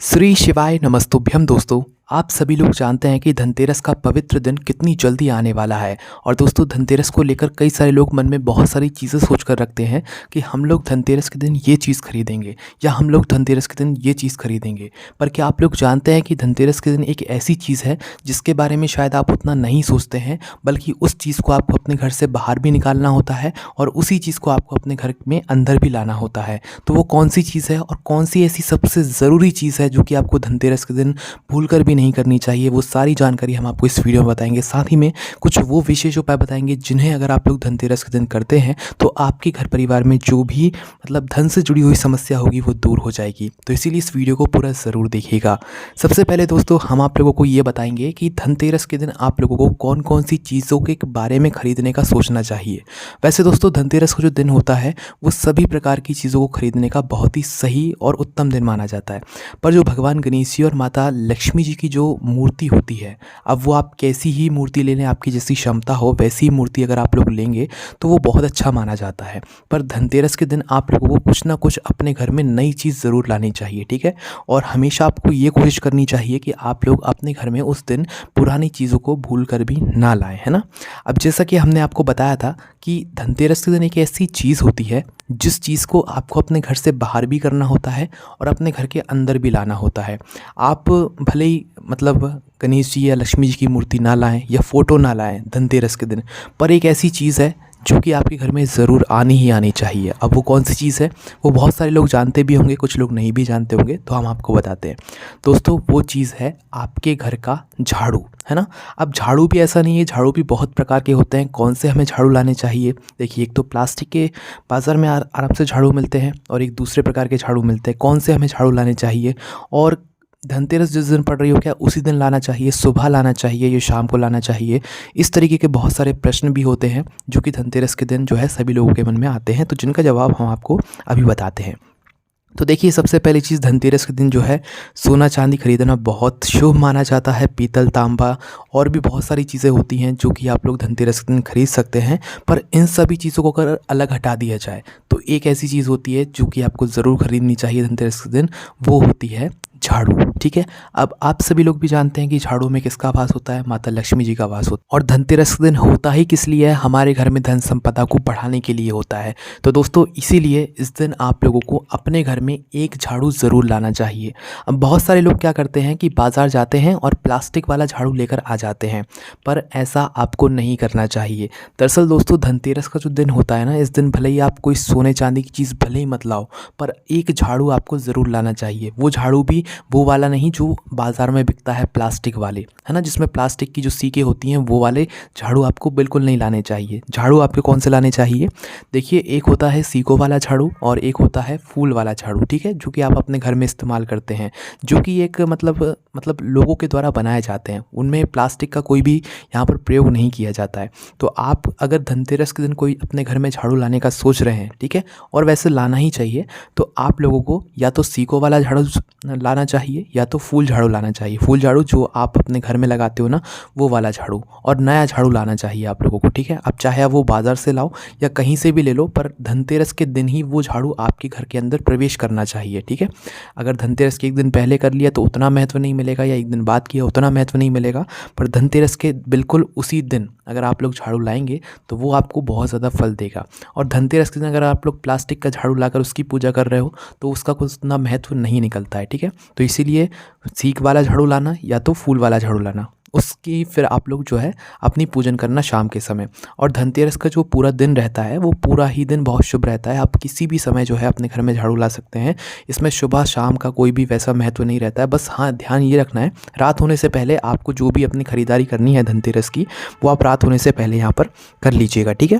श्री शिवाय नमस्तुभ्यम दोस्तों। आप सभी लोग जानते हैं कि धनतेरस का पवित्र दिन कितनी जल्दी आने वाला है। और दोस्तों, धनतेरस को लेकर कई सारे लोग मन में बहुत सारी चीज़ें सोच कर रखते हैं कि हम लोग धनतेरस के दिन ये चीज़ खरीदेंगे या हम लोग धनतेरस के दिन ये चीज़ खरीदेंगे। पर क्या आप लोग जानते हैं कि धनतेरस के दिन एक ऐसी चीज़ है जिसके बारे में शायद आप उतना नहीं सोचते हैं, बल्कि उस चीज़ को आपको अपने घर से बाहर भी निकालना होता है और उसी चीज़ को आपको अपने घर में अंदर भी लाना होता है। तो वो कौन सी चीज़ है और कौन सी ऐसी सबसे ज़रूरी चीज़ है जो कि आपको धनतेरस के दिन भूल कर भी नहीं करनी चाहिए, वो सारी जानकारी हम आपको इस वीडियो में बताएंगे। साथ ही में कुछ वो विशेष उपाय बताएंगे जिन्हें अगर आप लोग धनतेरस के दिन करते हैं तो आपके घर परिवार में जो भी धन से जुड़ी हुई समस्या होगी वो दूर हो जाएगी। तो इसीलिए इस वीडियो को पूरा ज़रूर देखिएगा। सबसे पहले दोस्तों, हम आप लोगों को ये बताएंगे कि धनतेरस के दिन आप लोगों को कौन कौन सी चीज़ों के बारे में खरीदने का सोचना चाहिए। वैसे दोस्तों, धनतेरस का जो दिन होता है वो सभी प्रकार की चीज़ों को खरीदने का बहुत ही सही और उत्तम दिन माना जाता है। पर जो भगवान गणेश जी और माता लक्ष्मी जी की जो मूर्ति होती है, अब वो आप कैसी ही मूर्ति ले लें, आपकी जैसी क्षमता हो वैसी मूर्ति अगर आप लोग लेंगे तो वो बहुत अच्छा माना जाता है। पर धनतेरस के दिन आप लोगों को कुछ ना कुछ अपने घर में नई चीज़ ज़रूर लानी चाहिए, ठीक है। और हमेशा आपको ये कोशिश करनी चाहिए कि आप लोग अपने घर में उस दिन पुरानी चीज़ों को भूल कर भी ना लाएं, है ना। अब जैसा कि हमने आपको बताया था कि धनतेरस के दिन एक ऐसी चीज़ होती है जिस चीज़ को आपको अपने घर से बाहर भी करना होता है और अपने घर के अंदर भी लाना होता है। आप भले ही गणेश जी या लक्ष्मी जी की मूर्ति ना लाएं या फ़ोटो ना लाएं धनतेरस के दिन, पर एक ऐसी चीज़ है जो कि आपके घर में ज़रूर आनी ही आनी चाहिए। अब वो कौन सी चीज़ है वो बहुत सारे लोग जानते भी होंगे, कुछ लोग नहीं भी जानते होंगे, तो हम आपको बताते हैं। दोस्तों, वो चीज़ है आपके घर का झाड़ू, है ना। अब झाड़ू भी ऐसा नहीं है, झाड़ू भी बहुत प्रकार के होते हैं। कौन से हमें झाड़ू लाने चाहिए? देखिए, एक तो प्लास्टिक के बाज़ार में आराम से झाड़ू मिलते हैं और एक दूसरे प्रकार के झाड़ू मिलते हैं। कौन से हमें झाड़ू लाने चाहिए और धनतेरस जिस दिन पड़ रही हो क्या उसी दिन लाना चाहिए, सुबह लाना चाहिए या शाम को लाना चाहिए? इस तरीके के बहुत सारे प्रश्न भी होते हैं जो कि धनतेरस के दिन जो है सभी लोगों के मन में आते हैं, तो जिनका जवाब हम आपको अभी बताते हैं। तो देखिए, सबसे पहली चीज़, धनतेरस के दिन जो है सोना चांदी खरीदना बहुत शुभ माना जाता है। पीतल, तांबा और भी बहुत सारी चीज़ें होती हैं जो कि आप लोग धनतेरस के दिन खरीद सकते हैं। पर इन सभी चीज़ों को अगर अलग हटा दिया जाए तो एक ऐसी चीज़ होती है जो कि आपको ज़रूर खरीदनी चाहिए धनतेरस के दिन, वो होती है झाड़ू, ठीक है। अब आप सभी लोग भी जानते हैं कि झाड़ू में किसका वास होता है? माता लक्ष्मी जी का वास होता है। और धनतेरस के दिन होता ही किस लिए है? हमारे घर में धन संपदा को बढ़ाने के लिए होता है। तो दोस्तों, इसीलिए इस दिन आप लोगों को अपने घर में एक झाड़ू ज़रूर लाना चाहिए। अब बहुत सारे लोग क्या करते हैं कि बाज़ार जाते हैं और प्लास्टिक वाला झाड़ू लेकर आ जाते हैं, पर ऐसा आपको नहीं करना चाहिए। दरअसल दोस्तों, धनतेरस का जो दिन होता है ना, इस दिन भले ही आप कोई सोने चांदी की चीज़ भले ही मत लाओ, पर एक झाड़ू आपको ज़रूर लाना चाहिए। वो झाड़ू भी वो वाला नहीं जो बाज़ार में बिकता है, प्लास्टिक वाले, है ना, जिसमें प्लास्टिक की जो सीकें होती हैं, वो वाले झाड़ू आपको बिल्कुल नहीं लाने चाहिए। झाड़ू आपको कौन से लाने चाहिए? देखिए, एक होता है सीकों वाला झाड़ू और एक होता है फूल वाला झाड़ू, ठीक है, जो कि आप अपने घर में इस्तेमाल करते हैं, जो कि एक लोगों के द्वारा बनाए जाते हैं। उनमें प्लास्टिक का कोई भी यहाँ पर प्रयोग नहीं किया जाता है। तो आप अगर धनतेरस के दिन कोई अपने घर में झाड़ू लाने का सोच रहे हैं, ठीक है, और वैसे लाना ही चाहिए, तो आप लोगों को या तो सीकों वाला झाड़ू लाना चाहिए या तो फूल झाड़ू लाना चाहिए। फूल झाड़ू जो आप अपने घर में लगाते हो ना, वो वाला झाड़ू, और नया झाड़ू लाना चाहिए आप लोगों को, ठीक है। अब चाहे आप वो बाज़ार से लाओ या कहीं से भी ले लो, पर धनतेरस के दिन ही वो झाड़ू आपके घर के अंदर प्रवेश करना चाहिए, ठीक है। अगर धनतेरस के एक दिन पहले कर लिया तो उतना महत्व नहीं मिलेगा, या एक दिन बाद किया उतना महत्व नहीं मिलेगा, पर धनतेरस के बिल्कुल उसी दिन अगर आप लोग झाड़ू लाएंगे तो वो आपको बहुत ज़्यादा फल देगा। और धनतेरस के दिन अगर आप लोग प्लास्टिक का झाड़ू लाकर उसकी पूजा कर रहे हो तो उसका कुछ उतना महत्व नहीं निकलता है, ठीक है। तो इसीलिए सीक वाला झाड़ू लाना या तो फूल वाला झाड़ू लाना, उसकी फिर आप लोग जो है अपनी पूजन करना शाम के समय। और धनतेरस का जो पूरा दिन रहता है वो पूरा ही दिन बहुत शुभ रहता है। आप किसी भी समय जो है अपने घर में झाड़ू ला सकते हैं। इसमें सुबह शाम का कोई भी वैसा महत्व नहीं रहता है। बस हाँ, ध्यान ये रखना है, रात होने से पहले आपको जो भी अपनी खरीदारी करनी है धनतेरस की, वो आप रात होने से पहले यहाँ पर कर लीजिएगा, ठीक है।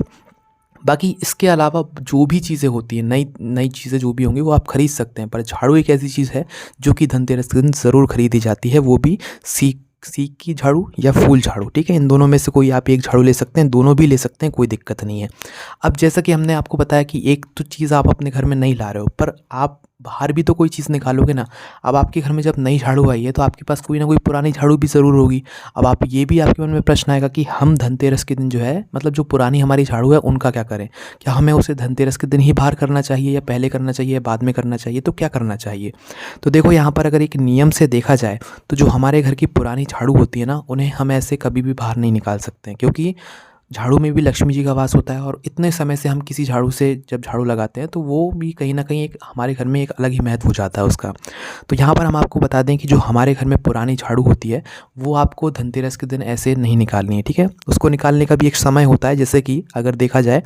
बाकी इसके अलावा जो भी चीज़ें होती हैं, नई नई चीज़ें जो भी होंगी वो आप खरीद सकते हैं, पर झाड़ू एक ऐसी चीज़ है जो कि धनतेरस के दिन ज़रूर खरीदी जाती है, वो भी सीक की झाड़ू या फूल झाड़ू, ठीक है। इन दोनों में से कोई आप एक झाड़ू ले सकते हैं, दोनों भी ले सकते हैं, कोई दिक्कत नहीं है। अब जैसा कि हमने आपको बताया कि एक तो चीज़ आप अपने घर में नहीं ला रहे हो, पर आप बाहर भी तो कोई चीज़ निकालोगे ना। अब आपके घर में जब नई झाड़ू आई है तो आपके पास कोई ना कोई पुरानी झाड़ू भी ज़रूर होगी। अब आप ये भी आपके मन में प्रश्न आएगा कि हम धनतेरस के दिन जो है मतलब जो पुरानी हमारी झाड़ू है उनका क्या करें? क्या हमें उसे धनतेरस के दिन ही बाहर करना चाहिए या पहले करना चाहिए या बाद में करना चाहिए? तो क्या करना चाहिए? तो देखो यहाँ पर अगर एक नियम से देखा जाए तो जो हमारे घर की पुरानी झाड़ू होती है ना, उन्हें हम ऐसे कभी भी बाहर नहीं निकाल सकते हैं, क्योंकि झाड़ू में भी लक्ष्मी जी का वास होता है और इतने समय से हम किसी झाड़ू से जब झाड़ू लगाते हैं तो वो भी कहीं न कहीं एक हमारे घर में एक अलग ही महत्व हो जाता है उसका। तो यहाँ पर हम आपको बता दें कि जो हमारे घर में पुरानी झाड़ू होती है, वो आपको धनतेरस के दिन ऐसे नहीं निकालनी है, ठीक है? उसको निकालने का भी एक समय होता है, जैसे कि अगर देखा जाए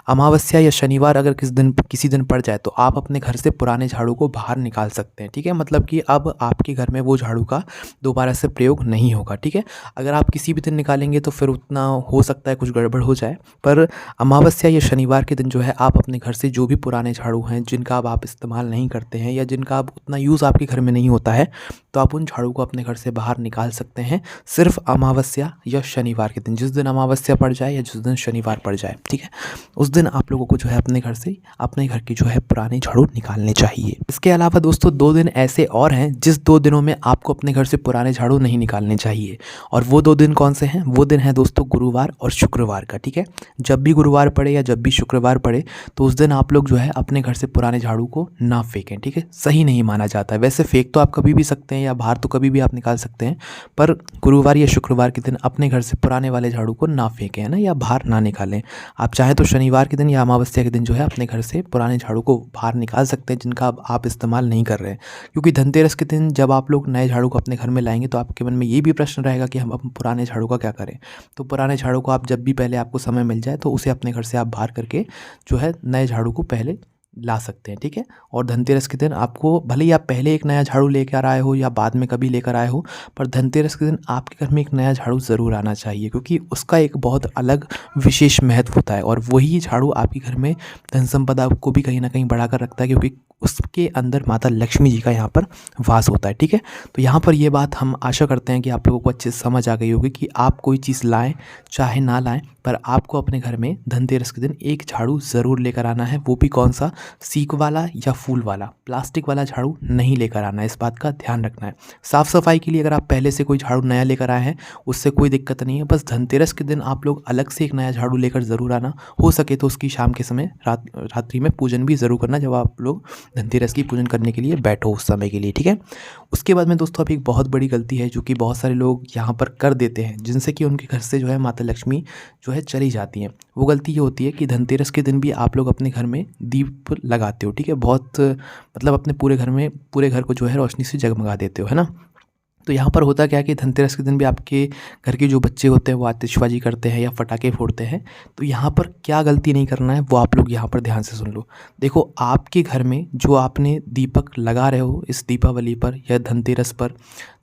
अमावस्या या शनिवार अगर किसी दिन पड़ जाए तो आप अपने घर से पुराने झाड़ू को बाहर निकाल सकते हैं, ठीक है? मतलब कि अब आपके घर में वो झाड़ू का दोबारा से प्रयोग नहीं होगा, ठीक है? अगर आप किसी भी दिन निकालेंगे तो फिर उतना हो सकता है कुछ गड़बड़ हो जाए, पर अमावस्या या शनिवार के दिन जो है आप अपने घर से जो भी पुराने झाड़ू हैं जिनका अब आप इस्तेमाल नहीं करते हैं या जिनका अब उतना यूज़ आपके घर में नहीं होता है, तो आप उन झाड़ू को अपने घर से बाहर निकाल सकते हैं सिर्फ अमावस्या या शनिवार के दिन। जिस दिन अमावस्या पड़ जाए या जिस दिन शनिवार पड़ जाए, ठीक है, उस दिन आप लोगों को जो है अपने घर से अपने घर की जो है पुरानी झाड़ू निकालने चाहिए। इसके अलावा दोस्तों 2 दिन ऐसे और हैं जिस 2 दिनों में आपको अपने घर से पुराने झाड़ू नहीं निकालने चाहिए, और वो 2 दिन कौन से हैं? वो दिन है दोस्तों गुरुवार और शुक्रवार का, ठीक है? जब भी गुरुवार पड़े या जब भी शुक्रवार पड़े तो उस दिन आप लोग जो है अपने घर से पुराने झाड़ू को ना फेंकें, ठीक है? सही नहीं माना जाता है। वैसे फेंक तो आप कभी भी सकते हैं या बाहर तो कभी भी आप निकाल सकते हैं, पर गुरुवार या शुक्रवार के दिन अपने घर से पुराने वाले झाड़ू को ना फेंकें, है ना, या बाहर ना निकालें। आप चाहें तो शनिवार के दिन या अमावस्या के दिन जो है अपने घर से पुराने झाड़ू को बाहर निकाल सकते हैं जिनका अब आप इस्तेमाल नहीं कर रहे हैं, क्योंकि धनतेरस के दिन जब आप लोग नए झाड़ू को अपने घर में लाएंगे तो आपके मन में ये भी प्रश्न रहेगा कि हम अब पुराने झाड़ू का क्या करें। तो पुराने झाड़ू को आप जब भी पहले आपको समय मिल जाए तो उसे अपने घर से आप बाहर करके जो है नए झाड़ू को पहले ला सकते हैं, ठीक है? और धनतेरस के दिन आपको भले ही आप पहले एक नया झाड़ू लेकर आए हो या बाद में कभी लेकर आए हो, पर धनतेरस के दिन आपके घर में एक नया झाड़ू ज़रूर आना चाहिए, क्योंकि उसका एक बहुत अलग विशेष महत्व होता है और वही झाड़ू आपके घर में धन संपदा को भी कहीं ना कहीं बढ़ा कर रखता है, क्योंकि उसके अंदर माता लक्ष्मी जी का यहाँ पर वास होता है, ठीक है? तो यहाँ पर ये बात हम आशा करते हैं कि आप लोगों को अच्छे से समझ आ गई होगी कि आप कोई चीज़ लाएं चाहे ना लाएं, पर आपको अपने घर में धनतेरस के दिन एक झाड़ू ज़रूर लेकर आना है। वो भी कौन सा? सीक वाला या फूल वाला, प्लास्टिक वाला झाड़ू नहीं लेकर आना है, इस बात का ध्यान रखना है। साफ़ सफाई के लिए अगर आप पहले से कोई झाड़ू नया लेकर आए हैं उससे कोई दिक्कत नहीं है, बस धनतेरस के दिन आप लोग अलग से एक नया झाड़ू लेकर ज़रूर आना। हो सके तो उसकी शाम के समय रात्रि में पूजन भी ज़रूर करना, जब आप लोग धनतेरस की पूजन करने के लिए बैठो उस समय के लिए, ठीक है? उसके बाद में दोस्तों अब एक बहुत बड़ी गलती है जो कि बहुत सारे लोग यहाँ पर कर देते हैं, जिनसे कि उनके घर से जो है माता लक्ष्मी जो है चली जाती हैं। वो गलती ये होती है कि धनतेरस के दिन भी आप लोग अपने घर में दीप लगाते हो, ठीक है? बहुत मतलब अपने पूरे घर में पूरे घर को जो है रोशनी से जगमगा देते हो, है ना? तो यहाँ पर होता क्या है कि धनतेरस के दिन भी आपके घर के जो बच्चे होते हैं वो आतिशबाजी करते हैं या पटाखे फोड़ते हैं। तो यहाँ पर क्या गलती नहीं करना है वो आप लोग यहाँ पर ध्यान से सुन लो। देखो, आपके घर में जो आपने दीपक लगा रहे हो इस दीपावली पर या धनतेरस पर,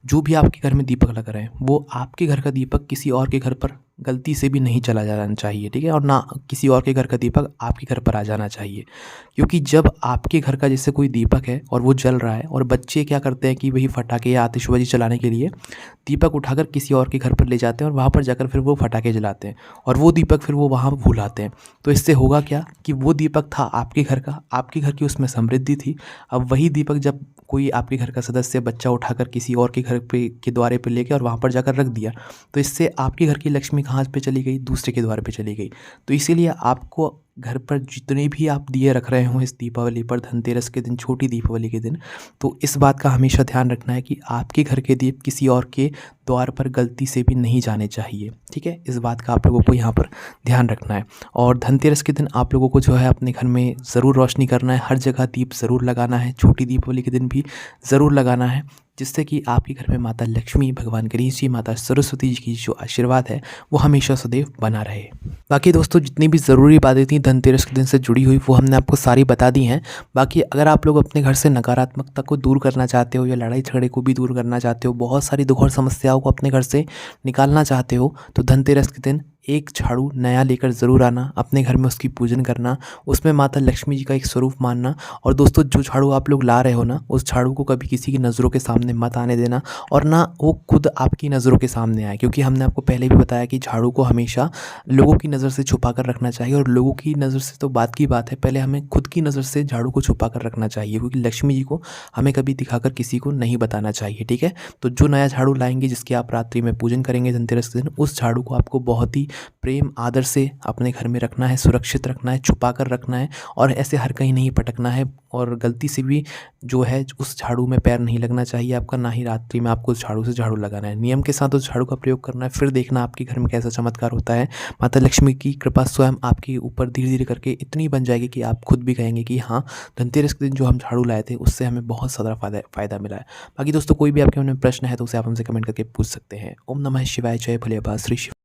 जो भी आपके घर में दीपक लग रहे हैं वो आपके घर का दीपक किसी और के घर पर गलती से भी नहीं चला जाना चाहिए, ठीक है? और ना किसी और के घर का दीपक आपके घर पर आ जाना चाहिए, क्योंकि जब आपके घर का जैसे कोई दीपक है और वो जल रहा है और बच्चे क्या करते हैं कि वही पटाखे या आतिशबाजी चलाने के लिए दीपक उठाकर किसी और के घर पर ले जाते हैं और वहाँ पर जाकर फिर वो पटाखे जलाते हैं और वो दीपक फिर वो वहाँ भुलाते हैं। तो इससे होगा क्या कि वो दीपक था आपके घर का, आपके घर की उसमें समृद्धि थी। अब वही दीपक जब कोई आपके घर का सदस्य बच्चा उठाकर किसी और के घर पे के द्वारे पे लेके और वहाँ पर जाकर रख दिया, तो इससे आपके घर की लक्ष्मी कहाँ पे चली गई? दूसरे के द्वार पे चली गई। तो इसीलिए आपको घर पर जितने भी आप दिए रख रहे हो इस दीपावली पर, धनतेरस के दिन, छोटी दीपावली के दिन, तो इस बात का हमेशा ध्यान रखना है कि आपके घर के दीप किसी और के द्वार पर गलती से भी नहीं जाने चाहिए, ठीक है? इस बात का आप लोगों को यहाँ पर ध्यान रखना है। और धनतेरस के दिन आप लोगों को जो है अपने घर में ज़रूर रोशनी करना है, हर जगह दीप ज़रूर लगाना है, छोटी दीपावली के दिन भी ज़रूर लगाना है, जिससे कि आपके घर में माता लक्ष्मी, भगवान गणेश जी, माता सरस्वती जी की जो आशीर्वाद है वो हमेशा सदैव बना रहे। बाकी दोस्तों जितनी भी ज़रूरी बातें थी धनतेरस के दिन से जुड़ी हुई वो हमने आपको सारी बता दी हैं। बाकी अगर आप लोग अपने घर से नकारात्मकता को दूर करना चाहते हो या लड़ाई झगड़े को भी दूर करना चाहते हो, बहुत सारी दुख और समस्याओं को अपने घर से निकालना चाहते हो, तो धनतेरस के दिन एक झाड़ू नया लेकर ज़रूर आना, अपने घर में उसकी पूजन करना, उसमें माता लक्ष्मी जी का एक स्वरूप मानना। और दोस्तों जो झाड़ू आप लोग ला रहे हो ना, उस झाड़ू को कभी किसी की नज़रों के सामने मत आने देना, और ना वो खुद आपकी नज़रों के सामने आए, क्योंकि हमने आपको पहले भी बताया कि झाड़ू को हमेशा लोगों की नज़र से छुपा कर रखना चाहिए। और लोगों की नज़र से तो बात की बात है, पहले हमें खुद की नज़र से झाड़ू को छुपा कर रखना चाहिए, क्योंकि लक्ष्मी जी को हमें कभी दिखाकर किसी को नहीं बताना चाहिए, ठीक है। तो जो नया झाड़ू लाएंगे, जिसकी आप रात्रि में पूजन करेंगे धनतेरस के दिन, उस झाड़ू को आपको बहुत ही प्रेम आदर से अपने घर में रखना है, सुरक्षित रखना है, छुपा कर रखना है, और ऐसे हर कहीं नहीं पटकना है। और गलती से भी जो है उस झाड़ू में पैर नहीं लगना चाहिए आपका, ना ही रात्रि में आपको उस झाड़ू से झाड़ू लगाना है। नियम के साथ उस झाड़ू का प्रयोग करना है, फिर देखना आपके घर में कैसा चमत्कार होता है। माता लक्ष्मी की कृपा स्वयं आपके ऊपर धीरे धीरे करके इतनी बन जाएगी कि आप खुद भी कहेंगे कि हाँ, धनतेरस के दिन जो हम झाड़ू लाए थे उससे हमें बहुत ज़्यादा फ़ायदा मिला है। बाकी दोस्तों कोई भी आपके मन में प्रश्न है तो उसे आप हमसे कमेंट करके पूछ सकते हैं। ओम नमः शिवाय, जय भोले बाबा, श्री शिव।